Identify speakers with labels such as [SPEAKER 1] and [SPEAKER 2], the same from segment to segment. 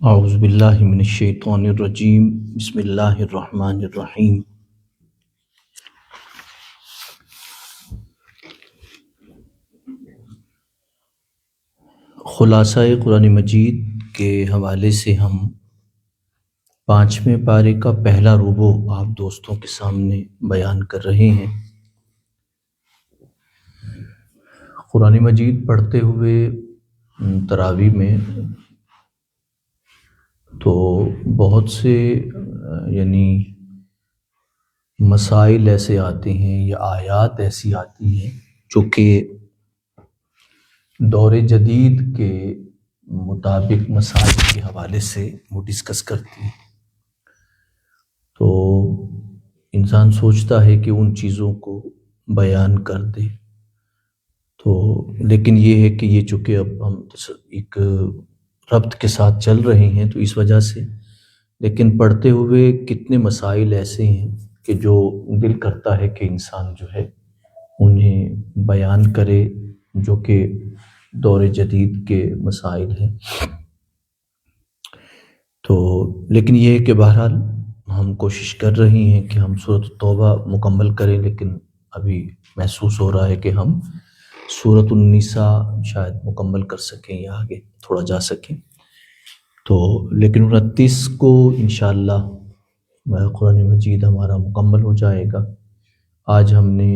[SPEAKER 1] اعوذ باللہ من الشیطان الرجیم، بسم اللہ الرحمن الرحیم۔ خلاصہ قرآن مجید کے حوالے سے ہم 5ویں پارے کا پہلا ربع آپ دوستوں کے سامنے بیان کر رہے ہیں۔ قرآن مجید پڑھتے ہوئے تراویح میں تو بہت سے یعنی مسائل ایسے آتے ہیں یا آیات ایسی آتی ہیں جو کہ دور جدید کے مطابق مسائل کے حوالے سے وہ ڈسکس کرتی ہیں، تو انسان سوچتا ہے کہ ان چیزوں کو بیان کر دے، تو لیکن یہ ہے کہ یہ چونکہ اب ہم ایک ربط کے ساتھ چل رہے ہیں تو اس وجہ سے، لیکن پڑھتے ہوئے کتنے مسائل ایسے ہیں کہ جو دل کرتا ہے کہ انسان جو ہے انہیں بیان کرے، جو کہ دور جدید کے مسائل ہیں۔ تو لیکن یہ ہے کہ بہرحال ہم کوشش کر رہے ہیں کہ ہم سورۃ التوبہ مکمل کریں، لیکن ابھی محسوس ہو رہا ہے کہ ہم سورۃ النساء شاید مکمل کر سکیں یا آگے تھوڑا جا سکیں، تو لیکن 29 کو انشاءاللہ قرآن مجید ہمارا مکمل ہو جائے گا۔ آج ہم نے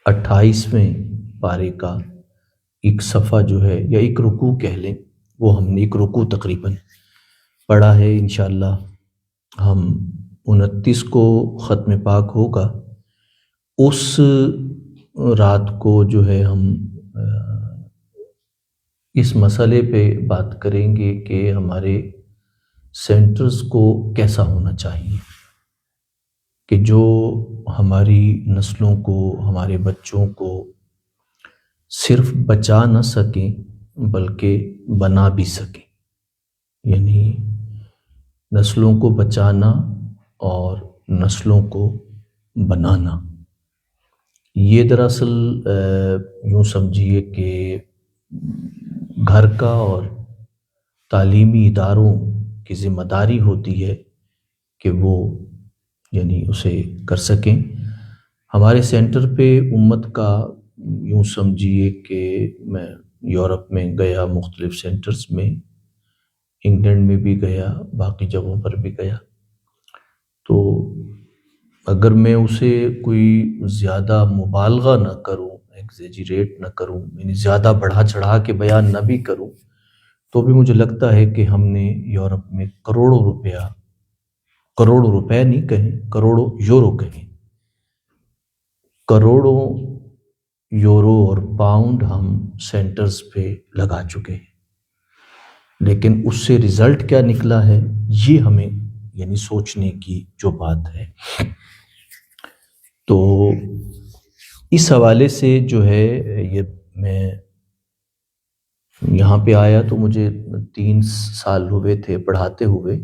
[SPEAKER 1] 28ویں پارے کا ایک صفحہ جو ہے یا ایک رکوع کہہ لیں، وہ ہم نے ایک رکوع تقریباً پڑھا ہے۔ انشاءاللہ ہم 29 کو ختم پاک ہوگا، اس رات کو جو ہے ہم اس مسئلے پہ بات کریں گے کہ ہمارے سینٹرز کو کیسا ہونا چاہیے کہ جو ہماری نسلوں کو، ہمارے بچوں کو صرف بچا نہ سکیں بلکہ بنا بھی سکیں، یعنی نسلوں کو بچانا اور نسلوں کو بنانا۔ یہ دراصل یوں سمجھیے کہ گھر کا اور تعلیمی اداروں کی ذمہ داری ہوتی ہے کہ وہ یعنی اسے کر سکیں۔ ہمارے سینٹر پہ امت کا یوں سمجھیے کہ میں یورپ میں گیا، مختلف سینٹرز میں، انگلینڈ میں بھی گیا، باقی جگہوں پر بھی گیا، تو اگر میں اسے کوئی زیادہ مبالغہ نہ کروں، ایگزیجریٹ نہ کروں، یعنی زیادہ بڑھا چڑھا کے بیان نہ بھی کروں، تو بھی مجھے لگتا ہے کہ ہم نے یورپ میں کروڑوں روپے نہیں کہیں، کروڑوں یورو کہیں، کروڑوں یورو اور پاؤنڈ ہم سینٹرز پہ لگا چکے ہیں، لیکن اس سے رزلٹ کیا نکلا ہے یہ ہمیں یعنی سوچنے کی جو بات ہے۔ تو اس حوالے سے جو ہے یہ میں یہاں پہ آیا تو مجھے 3 سال ہوئے تھے پڑھاتے ہوئے،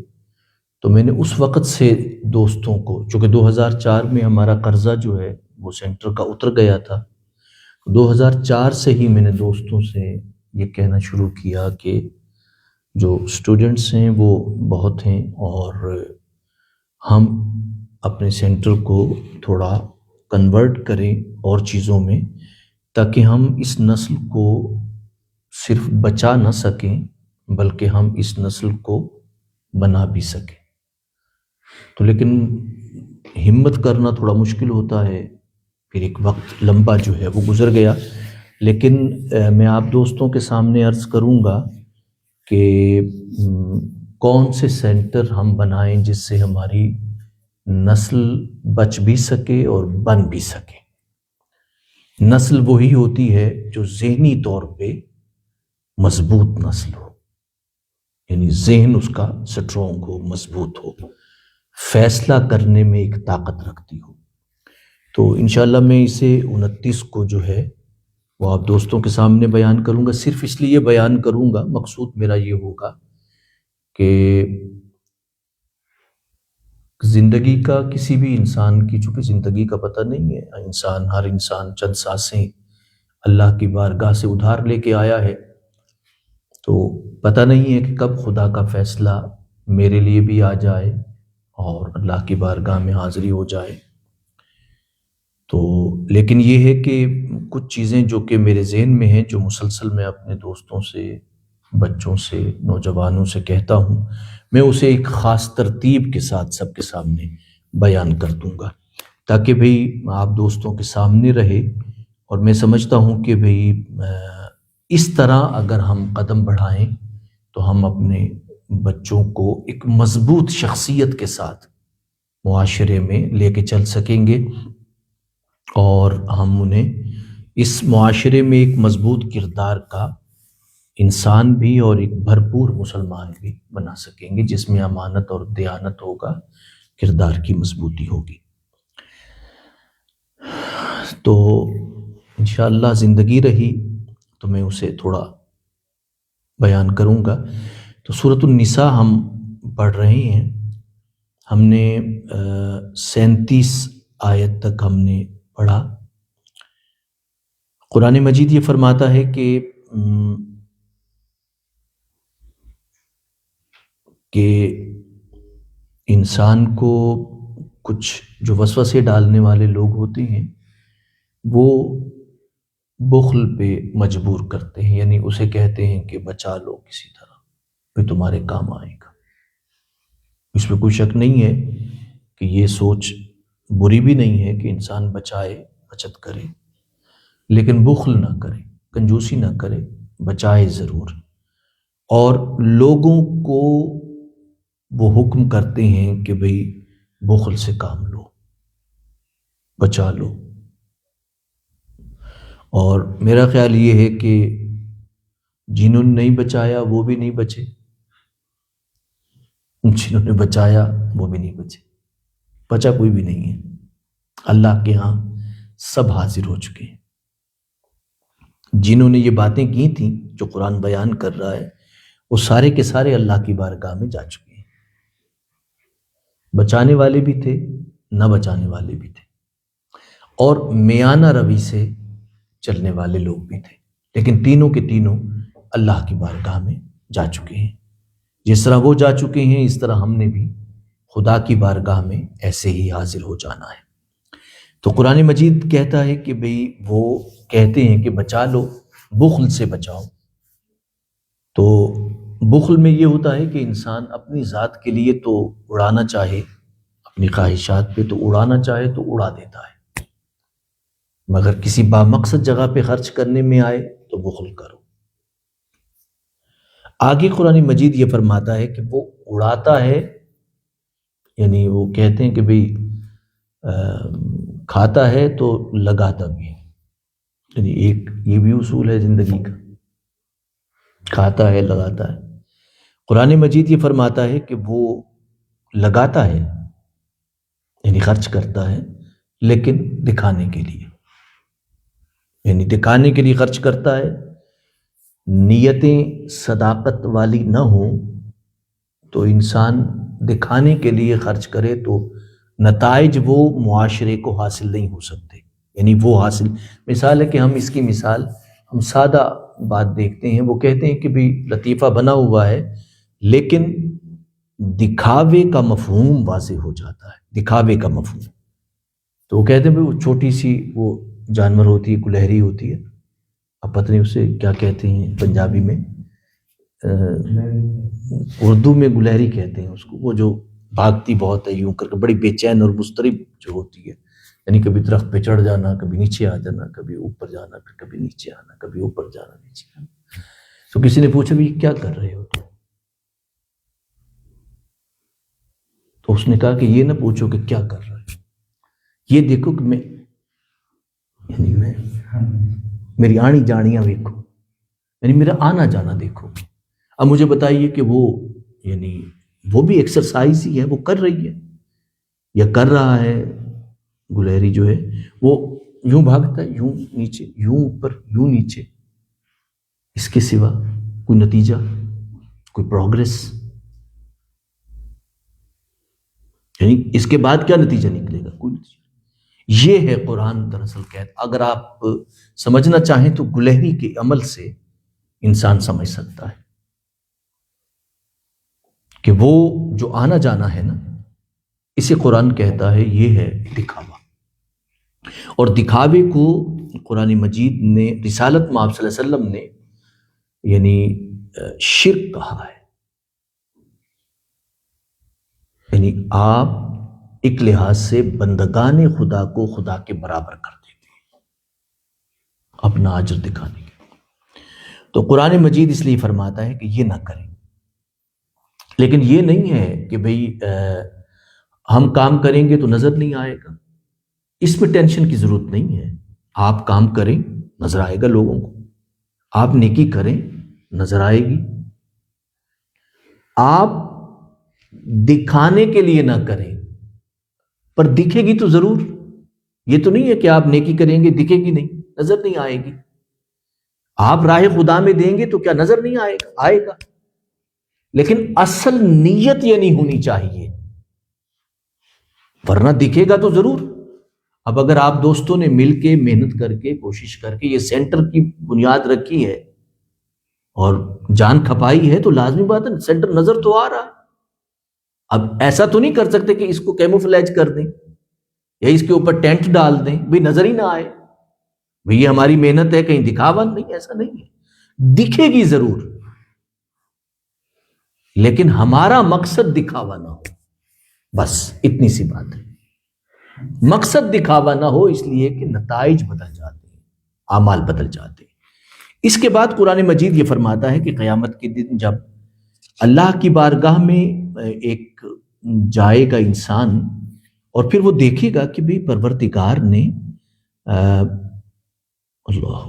[SPEAKER 1] تو میں نے اس وقت سے دوستوں کو، چونکہ 2004 میں ہمارا قرضہ جو ہے وہ سینٹر کا اتر گیا تھا، 2004 سے ہی میں نے دوستوں سے یہ کہنا شروع کیا کہ جو اسٹوڈنٹس ہیں وہ بہت ہیں اور ہم اپنے سینٹر کو تھوڑا کنورٹ کریں اور چیزوں میں، تاکہ ہم اس نسل کو صرف بچا نہ سکیں بلکہ ہم اس نسل کو بنا بھی سکیں۔ تو لیکن ہمت کرنا تھوڑا مشکل ہوتا ہے، پھر ایک وقت لمبا جو ہے وہ گزر گیا، لیکن میں آپ دوستوں کے سامنے عرض کروں گا کہ کون سے سینٹر ہم بنائیں جس سے ہماری نسل بچ بھی سکے اور بن بھی سکے۔ نسل وہی ہوتی ہے جو ذہنی طور پہ مضبوط نسل ہو، یعنی ذہن اس کا سٹرونگ ہو، مضبوط ہو، فیصلہ کرنے میں ایک طاقت رکھتی ہو۔ تو انشاءاللہ میں اسے 29 کو جو ہے وہ آپ دوستوں کے سامنے بیان کروں گا، صرف اس لیے بیان کروں گا، مقصود میرا یہ ہوگا کہ زندگی کا کسی بھی انسان کی، چونکہ زندگی کا پتہ نہیں ہے، ہر انسان چند سانسیں اللہ کی بارگاہ سے ادھار لے کے آیا ہے، تو پتہ نہیں ہے کہ کب خدا کا فیصلہ میرے لیے بھی آ جائے اور اللہ کی بارگاہ میں حاضری ہو جائے۔ تو لیکن یہ ہے کہ کچھ چیزیں جو کہ میرے ذہن میں ہیں، جو مسلسل میں اپنے دوستوں سے، بچوں سے، نوجوانوں سے کہتا ہوں، میں اسے ایک خاص ترتیب کے ساتھ سب کے سامنے بیان کر دوں گا، تاکہ بھئی آپ دوستوں کے سامنے رہے۔ اور میں سمجھتا ہوں کہ بھئی اس طرح اگر ہم قدم بڑھائیں تو ہم اپنے بچوں کو ایک مضبوط شخصیت کے ساتھ معاشرے میں لے کے چل سکیں گے، اور ہم انہیں اس معاشرے میں ایک مضبوط کردار کا انسان بھی اور ایک بھرپور مسلمان بھی بنا سکیں گے، جس میں امانت اور دیانت ہوگا، کردار کی مضبوطی ہوگی۔ تو انشاءاللہ زندگی رہی تو میں اسے تھوڑا بیان کروں گا۔ تو سورۃ النساء ہم پڑھ رہے ہیں، ہم نے 37 آیت تک ہم نے پڑھا۔ قرآن مجید یہ فرماتا ہے کہ انسان کو کچھ جو وسوسے ڈالنے والے لوگ ہوتے ہیں وہ بخل پہ مجبور کرتے ہیں، یعنی اسے کہتے ہیں کہ بچا لو کسی طرح، پھر تمہارے کام آئے گا۔ اس میں کوئی شک نہیں ہے کہ یہ سوچ بری بھی نہیں ہے کہ انسان بچائے، بچت کرے، لیکن بخل نہ کرے، کنجوسی نہ کرے، بچائے ضرور۔ اور لوگوں کو وہ حکم کرتے ہیں کہ بھئی بخل سے کام لو، بچا لو۔ اور میرا خیال یہ ہے کہ جنہوں نے نہیں بچایا وہ بھی نہیں بچے، جنہوں نے بچایا وہ بھی نہیں بچے، بچا کوئی بھی نہیں ہے۔ اللہ کے ہاں سب حاضر ہو چکے ہیں۔ جنہوں نے یہ باتیں کی تھیں جو قرآن بیان کر رہا ہے، وہ سارے کے سارے اللہ کی بارگاہ میں جا چکے ہیں۔ بچانے والے بھی تھے، نہ بچانے والے بھی تھے، اور میانہ روی سے چلنے والے لوگ بھی تھے، لیکن تینوں کے تینوں اللہ کی بارگاہ میں جا چکے ہیں۔ جس طرح وہ جا چکے ہیں، اس طرح ہم نے بھی خدا کی بارگاہ میں ایسے ہی حاضر ہو جانا ہے۔ تو قرآن مجید کہتا ہے کہ بھئی وہ کہتے ہیں کہ بچا لو، بخل سے بچاؤ۔ تو بخل میں یہ ہوتا ہے کہ انسان اپنی ذات کے لیے تو اڑانا چاہے، اپنی خواہشات پہ تو اڑانا چاہے تو اڑا دیتا ہے، مگر کسی بامقصد جگہ پہ خرچ کرنے میں آئے تو بخل کرو۔ آگے قرآن مجید یہ فرماتا ہے کہ وہ اڑاتا ہے، یعنی وہ کہتے ہیں کہ بھئی کھاتا ہے تو لگاتا بھی ہے، یعنی ایک یہ بھی اصول ہے زندگی کا، کھاتا ہے لگاتا ہے۔ قرآن مجید یہ فرماتا ہے کہ وہ لگاتا ہے، یعنی خرچ کرتا ہے، لیکن دکھانے کے لیے، یعنی دکھانے کے لیے خرچ کرتا ہے۔ نیتیں صداقت والی نہ ہوں تو انسان دکھانے کے لیے خرچ کرے تو نتائج وہ معاشرے کو حاصل نہیں ہو سکتے، یعنی وہ حاصل، مثال ہے کہ ہم اس کی مثال ہم سادہ بات دیکھتے ہیں، وہ کہتے ہیں کہ بھی لطیفہ بنا ہوا ہے لیکن دکھاوے کا مفہوم واضح ہو جاتا ہے، دکھاوے کا مفہوم۔ تو وہ کہتے ہیں وہ چھوٹی سی وہ جانور ہوتی ہے، گلہری ہوتی ہے، اب پتہ نہیں اسے کیا کہتے ہیں پنجابی میں، اردو میں گلہری کہتے ہیں اس کو، وہ جو بھاگتی بہت ہے یوں کر کے، بڑی بے چین اور مضطرب جو ہوتی ہے، یعنی کبھی درخت پہ چڑھ جانا، کبھی نیچے آ جانا، کبھی اوپر جانا، پھر کبھی نیچے آنا، کبھی اوپر جانا نیچے آنا۔ تو کسی نے پوچھا بھی کیا کر رہے ہو تو اس نے کہا کہ یہ نہ پوچھو کہ کیا کر رہے ہو، یہ دیکھو کہ یعنی میری آنی جانیاں دیکھو، یعنی میرا آنا جانا دیکھو۔ اب مجھے بتائیے کہ وہ یعنی وہ بھی ایکسرسائز ہی ہے، وہ کر رہی ہے یا کر رہا ہے، گلہری جو ہے وہ یوں بھاگتا ہے، یوں نیچے، یوں اوپر، یوں نیچے، اس کے سوا کوئی نتیجہ، کوئی پروگریس، یعنی اس کے بعد کیا نتیجہ نکلے گا؟ کوئی نتیجہ۔ یہ ہے قرآن دراصل کہتا، اگر آپ سمجھنا چاہیں تو گلہری کے عمل سے انسان سمجھ سکتا ہے کہ وہ جو آنا جانا ہے نا، اسے قرآن کہتا ہے یہ ہے دکھاوا، اور دکھاوے کو قرآن مجید نے رسالت میں آپ صلی اللہ علیہ وسلم نے یعنی شرک کہا ہے۔ یعنی آپ ایک لحاظ سے بندگان خدا کو خدا کے برابر کر دیتے ہیں اپنا اجر دکھانے کے۔ تو قرآن مجید اس لیے فرماتا ہے کہ یہ نہ کریں، لیکن یہ نہیں ہے کہ بھئی ہم کام کریں گے تو نظر نہیں آئے گا، اس میں ٹینشن کی ضرورت نہیں ہے۔ آپ کام کریں نظر آئے گا لوگوں کو، آپ نیکی کریں نظر آئے گی، آپ دکھانے کے لیے نہ کریں پر دکھے گی تو ضرور۔ یہ تو نہیں ہے کہ آپ نیکی کریں گے دکھے گی نہیں، نظر نہیں آئے گی۔ آپ راہ خدا میں دیں گے تو کیا نظر نہیں آئے گا؟ آئے گا، لیکن اصل نیت یہ نہیں ہونی چاہیے، ورنہ دکھے گا تو ضرور۔ اب اگر آپ دوستوں نے مل کے محنت کر کے کوشش کر کے یہ سینٹر کی بنیاد رکھی ہے اور جان کھپائی ہے، تو لازمی بات ہے سینٹر نظر تو آ رہا۔ اب ایسا تو نہیں کر سکتے کہ اس کو کیموفلیج کر دیں یا اس کے اوپر ٹینٹ ڈال دیں بھی نظر ہی نہ آئے، بھئی یہ ہماری محنت ہے، کہیں دکھاوا نہیں، ایسا نہیں ہے، دکھے گی ضرور، لیکن ہمارا مقصد دکھاوا نہ ہو، بس اتنی سی بات ہے۔ مقصد دکھاوا نہ ہو، اس لیے کہ نتائج بدل جاتے ہیں، اعمال بدل جاتے ہیں۔ اس کے بعد قرآن مجید یہ فرماتا ہے کہ قیامت کے دن جب اللہ کی بارگاہ میں ایک جائے گا انسان، اور پھر وہ دیکھے گا کہ بھی پروردگار نے اللہ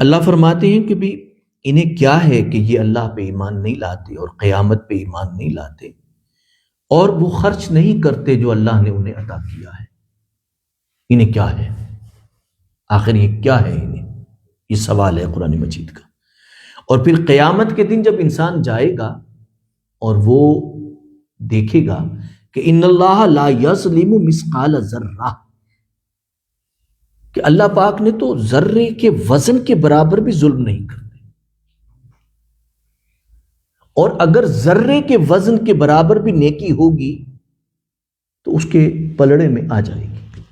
[SPEAKER 1] اللہ فرماتے ہیں کہ بھی انہیں کیا ہے کہ یہ اللہ پہ ایمان نہیں لاتے اور قیامت پہ ایمان نہیں لاتے، اور وہ خرچ نہیں کرتے جو اللہ نے انہیں عطا کیا ہے۔ انہیں کیا ہے؟ آخر یہ کیا ہے انہیں؟ یہ سوال ہے قرآن مجید کا۔ اور پھر قیامت کے دن جب انسان جائے گا اور وہ دیکھے گا کہ ان اللہ لا یظلم مثقال ذرہ، کہ اللہ پاک نے تو ذرے کے وزن کے برابر بھی ظلم نہیں کرتے، اور اگر ذرے کے وزن کے برابر بھی نیکی ہوگی تو اس کے پلڑے میں آ جائے گی۔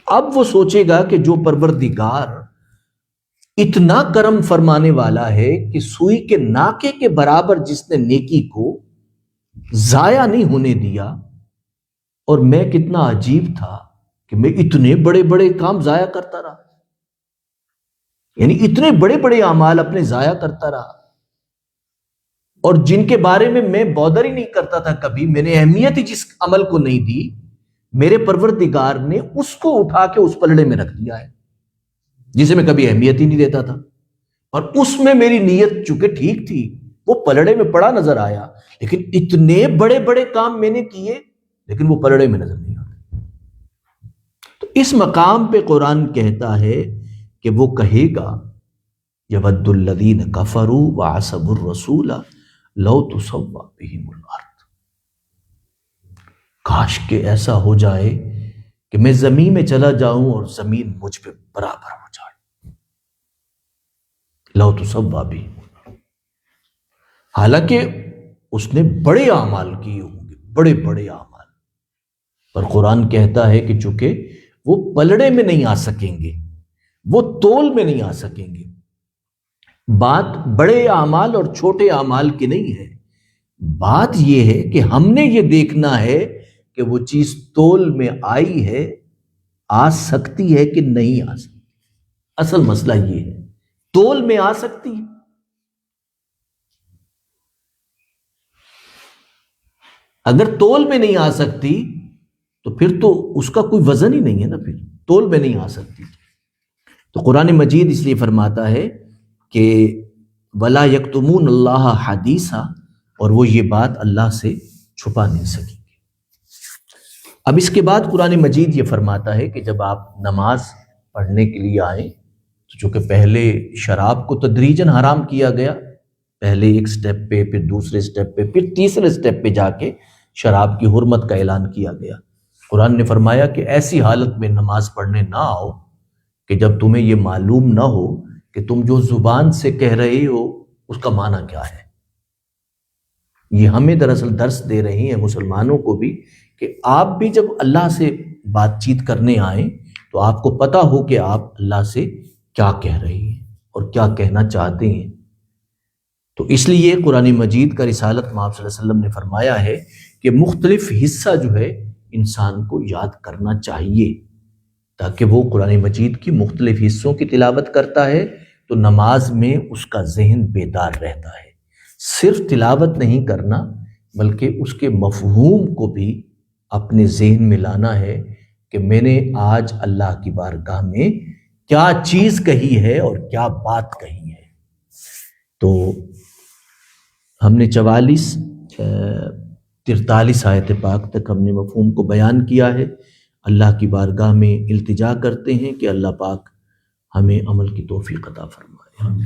[SPEAKER 1] اب وہ سوچے گا کہ جو پروردگار اتنا کرم فرمانے والا ہے کہ سوئی کے ناکے کے برابر جس نے نیکی کو ضائع نہیں ہونے دیا، اور میں کتنا عجیب تھا کہ میں اتنے بڑے بڑے کام ضائع کرتا رہا، یعنی اتنے بڑے بڑے اعمال اپنے ضائع کرتا رہا، اور جن کے بارے میں میں بودر ہی نہیں کرتا تھا کبھی، میں نے اہمیت ہی جس عمل کو نہیں دی، میرے پروردگار نے اس کو اٹھا کے اس پلڑے میں رکھ دیا ہے جسے میں کبھی اہمیت ہی نہیں دیتا تھا، اور اس میں میری نیت چونکہ ٹھیک تھی، وہ پلڑے میں پڑا نظر آیا، لیکن اتنے بڑے بڑے کام میں نے کیے لیکن وہ پلڑے میں نظر نہیں آتے۔ تو اس مقام پہ قرآن کہتا ہے کہ وہ کہے گا یود الذین کفروا وعصوا الرسول لو تسوی بہم الارض، کاش کہ ایسا ہو جائے کہ میں زمین میں چلا جاؤں اور زمین مجھ پہ برابر ہو جائے، لو تسوی بہم الارض، حالانکہ اس نے بڑے اعمال کیے ہوں گے، بڑے بڑے اعمال، پر قرآن کہتا ہے کہ چونکہ وہ پلڑے میں نہیں آ سکیں گے، وہ تول میں نہیں آ سکیں گے۔ بات بڑے اعمال اور چھوٹے اعمال کی نہیں ہے، بات یہ ہے کہ ہم نے یہ دیکھنا ہے کہ وہ چیز تول میں آئی ہے، آ سکتی ہے کہ نہیں آ سکتی۔ اصل مسئلہ یہ ہے، تول میں آ سکتی ہے، اگر تول میں نہیں آ سکتی تو پھر تو اس کا کوئی وزن ہی نہیں ہے نا، پھر تول میں نہیں آ سکتی۔ تو قرآن مجید اس لیے فرماتا ہے کہ وَلَا يَكْتُمُونَ اللَّهَ حَدِيثًا، اور وہ یہ بات اللہ سے چھپا نہیں سکیں گے۔ اب اس کے بعد قرآن مجید یہ فرماتا ہے کہ جب آپ نماز پڑھنے کے لیے آئیں تو چونکہ پہلے شراب کو تدریجاً حرام کیا گیا، پہلے ایک سٹیپ پہ، پھر دوسرے سٹیپ پہ، پھر تیسرے سٹیپ پہ جا کے شراب کی حرمت کا اعلان کیا گیا۔ قرآن نے فرمایا کہ ایسی حالت میں نماز پڑھنے نہ آؤ کہ جب تمہیں یہ معلوم نہ ہو کہ تم جو زبان سے کہہ رہے ہو اس کا معنی کیا ہے۔ یہ ہمیں دراصل درس دے رہی ہیں مسلمانوں کو بھی کہ آپ بھی جب اللہ سے بات چیت کرنے آئیں تو آپ کو پتہ ہو کہ آپ اللہ سے کیا کہہ رہے ہیں اور کیا کہنا چاہتے ہیں۔ تو اس لیے قرآن مجید کا رسالت مآب صلی اللہ علیہ وسلم نے فرمایا ہے کہ مختلف حصہ جو ہے انسان کو یاد کرنا چاہیے، تاکہ وہ قرآن مجید کی مختلف حصوں کی تلاوت کرتا ہے تو نماز میں اس کا ذہن بیدار رہتا ہے۔ صرف تلاوت نہیں کرنا بلکہ اس کے مفہوم کو بھی اپنے ذہن میں لانا ہے کہ میں نے آج اللہ کی بارگاہ میں کیا چیز کہی ہے اور کیا بات کہی ہے۔ تو ہم نے 43 آیت پاک تک ہم نے مفہوم کو بیان کیا ہے۔ اللہ کی بارگاہ میں التجا کرتے ہیں کہ اللہ پاک ہمیں عمل کی توفیق عطا فرمائے۔